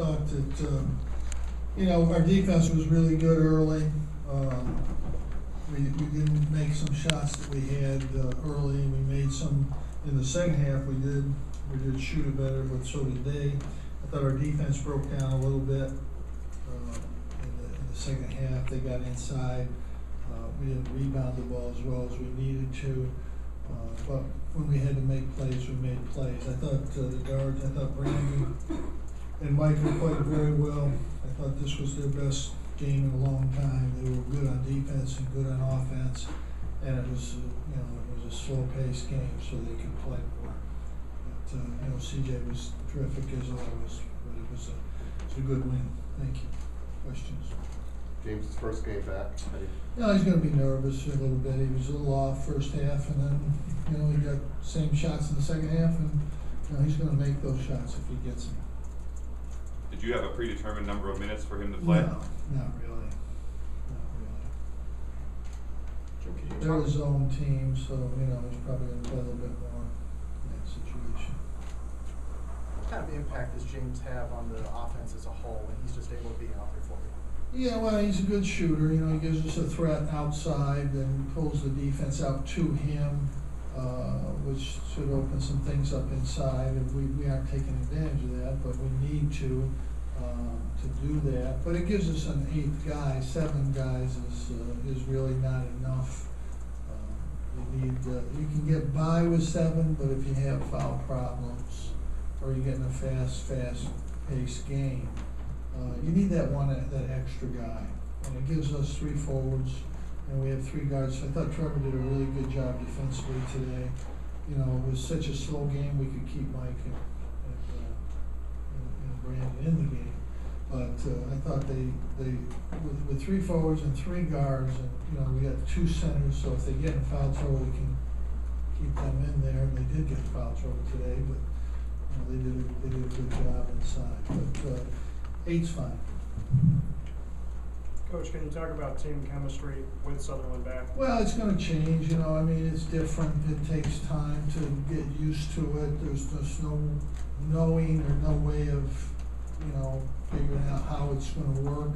thought that, our defense was really good early. We didn't make some shots that we had early. We made some in the second half. We did shoot it better, but so did they. I thought our defense broke down a little bit in the second half. They got inside. We didn't rebound the ball as well as we needed to. But when we had to make plays, we made plays. I thought the guards, I thought Brandon and Michael played very well. I thought this was their best game in a long time. They were good on defense and good on offense, and it was a slow-paced game, so they could play more. But CJ was terrific as always, but it was a good win. Thank you. Questions? James' first game back. He's going to be nervous a little bit. He was a little off first half, and then he got same shots in the second half, and he's going to make those shots if he gets them. Did you have a predetermined number of minutes for him to play? No, not really. They're his own team, so he's probably going to play a little bit more in that situation. What kind of impact does James have on the offense as a whole when he's just able to be out there for you? Yeah, well, he's a good shooter. He gives us a threat outside and pulls the defense out to him, which should open some things up inside. And we aren't taking advantage of that, but we need to do that. But it gives us an eighth guy. 7 guys is really not enough. You can get by with 7, but if you have foul problems or you're getting a fast-paced game, you need that extra guy. And it gives us 3 forwards, and we have 3 guards. I thought Trevor did a really good job defensively today. It was such a slow game, we could keep Mike and Brandon in the game. But I thought they with 3 forwards and 3 guards, and we got 2 centers, so if they get in foul trouble, we can keep them in there. And they did get in foul trouble today, but they did a good job inside. But 8's fine. Coach, can you talk about team chemistry with Sutherland back? Well, it's going to change. It's different. It takes time to get used to it. There's just no knowing or no way of figuring out how it's going to work.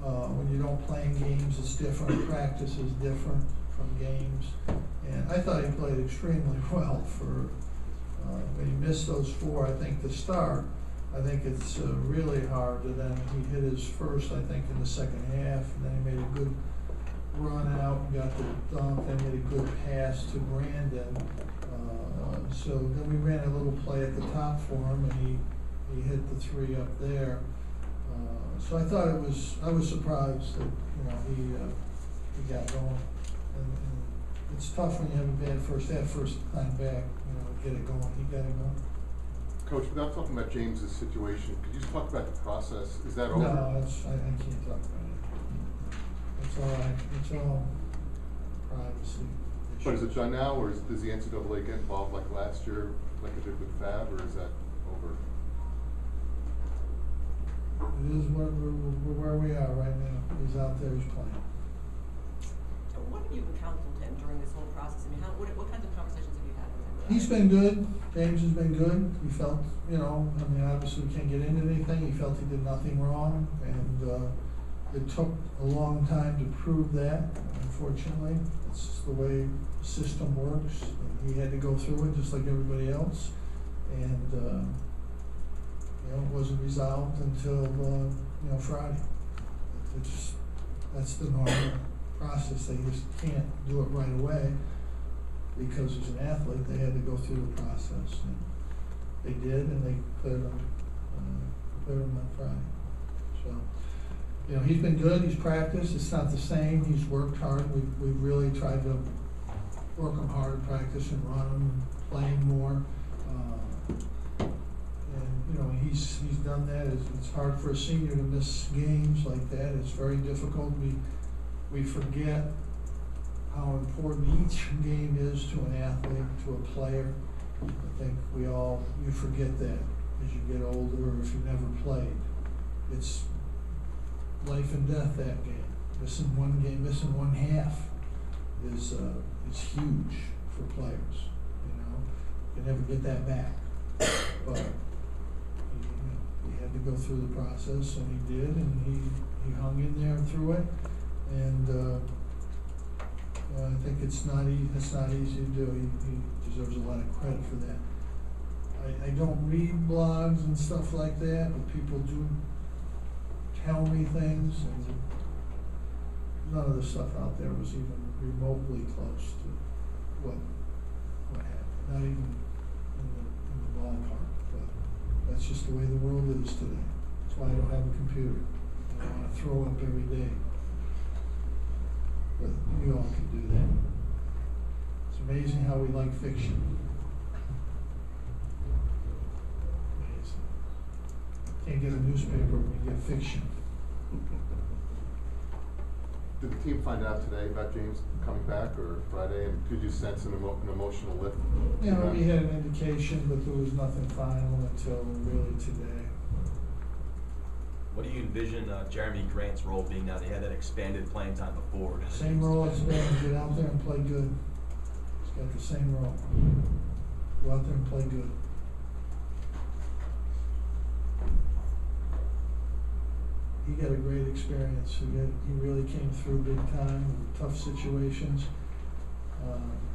When you don't play in games, it's different. Practice is different from games. And I thought he played extremely well for when he missed those 4, I think, to start. I think it's really hard to then, he hit his first, I think, in the second half, and then he made a good run out and got the dunk, and made a good pass to Brandon. So then we ran a little play at the top for him, and he hit the 3 up there. So I thought I was surprised that he got going. And it's tough when you have a bad first time back, get it going. He got it going. Coach, without talking about James's situation, could you just talk about the process? Is that over? No, I can't talk about it. It's all privacy. But is it done now, or does the NCAA get involved like last year, like it did with Fab, or is that over? It is where we are right now. He's out there, he's playing. So what have you counseled him during this whole process? I mean, what kinds of conversations have you had with him? He's been good. James has been good. He felt, obviously we can't get into anything. He felt he did nothing wrong, and it took a long time to prove that. Unfortunately, it's just the way the system works. And he had to go through it just like everybody else, and it wasn't resolved until Friday. That's the normal process. They just can't do it right away. Because as an athlete, they had to go through the process, and they did, and they cleared him on Friday. So, he's been good. He's practiced. It's not the same. He's worked hard. We've really tried to work him hard in practice and run him and play him more. And he's done that. It's hard for a senior to miss games like that. It's very difficult. We forget how important each game is to an athlete, to a player. I think you forget that as you get older, or if you've never played. It's life and death, that game. Missing one game, missing one half is huge for players. You never get that back. But he had to go through the process, and he did, and he hung in there through it, and, I think it's not easy to do. He deserves a lot of credit for that. I don't read blogs and stuff like that, but people do tell me things, and none of the stuff out there was even remotely close to what happened, not even in the ballpark, but that's just the way the world is today. That's why I don't have a computer. I don't wanna throw up every day. But you all can do that. It's amazing how we like fiction. Amazing. Can't get a newspaper when you get fiction. Did the team find out today about James coming back, or Friday, and could you sense an emotional lift? You know, we had an indication, but there was nothing final until really today. What do you envision Jeremy Grant's role being now? They had that expanded playing time before. Same role as Ben, get out there and play good. He's got the same role. Go out there and play good. He got a great experience. He really came through big time in tough situations.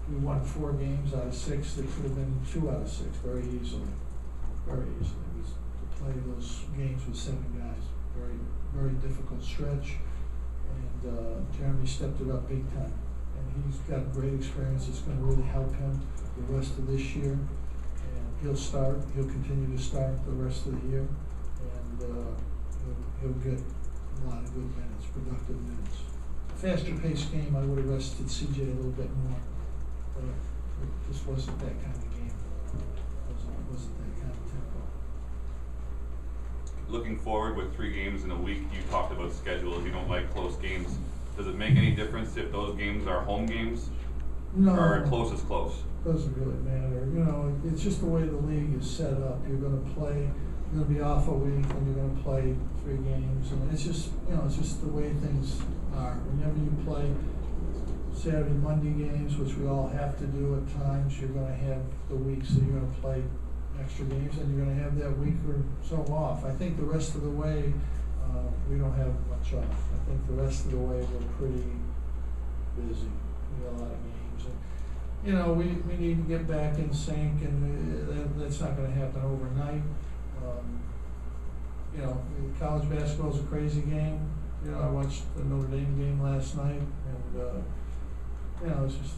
We won 4 games out of 6 that could have been 2 out of 6 very easily. Very easily. It was to play those games with 7 guys. Very, very difficult stretch. And Jeremy stepped it up big time. And he's got great experience. It's going to really help him the rest of this year. And he'll continue to start the rest of the year. And he'll get a lot of good minutes, productive minutes. Faster paced game, I would have rested CJ a little bit more. But it just wasn't that kind of game. It wasn't that kind of tempo. Looking forward with 3 games in a week, you talked about schedules, you don't like close games. Does it make any difference if those games are home games? No. Or close is close? Doesn't really matter. You know, it's just the way the league is set up. You're gonna be off a week, and you're gonna play 3 games, and it's just, it's just the way things are. Whenever you play Saturday, Monday games, which we all have to do at times, you're gonna have the weeks that you're gonna play extra games, and you're gonna have that week or so off. I think the rest of the way, we don't have much off. I think the rest of the way we're pretty busy. We got a lot of games, and we need to get back in sync, and that's not gonna happen overnight. College basketball is a crazy game. I watched the Notre Dame game last night, and it's just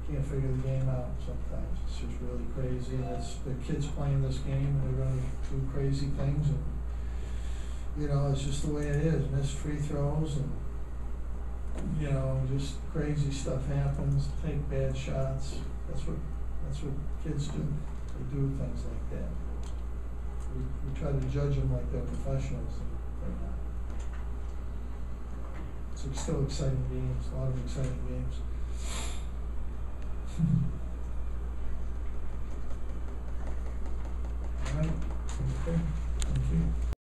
can't figure the game out sometimes. It's just really crazy, and it's the kids playing this game, and they're going to do crazy things, and it's just the way it is. Miss free throws, and just crazy stuff happens. Take bad shots. That's what kids do. They do things like that. We try to judge them like they're professionals, and they're not. It's still exciting games, a lot of exciting games.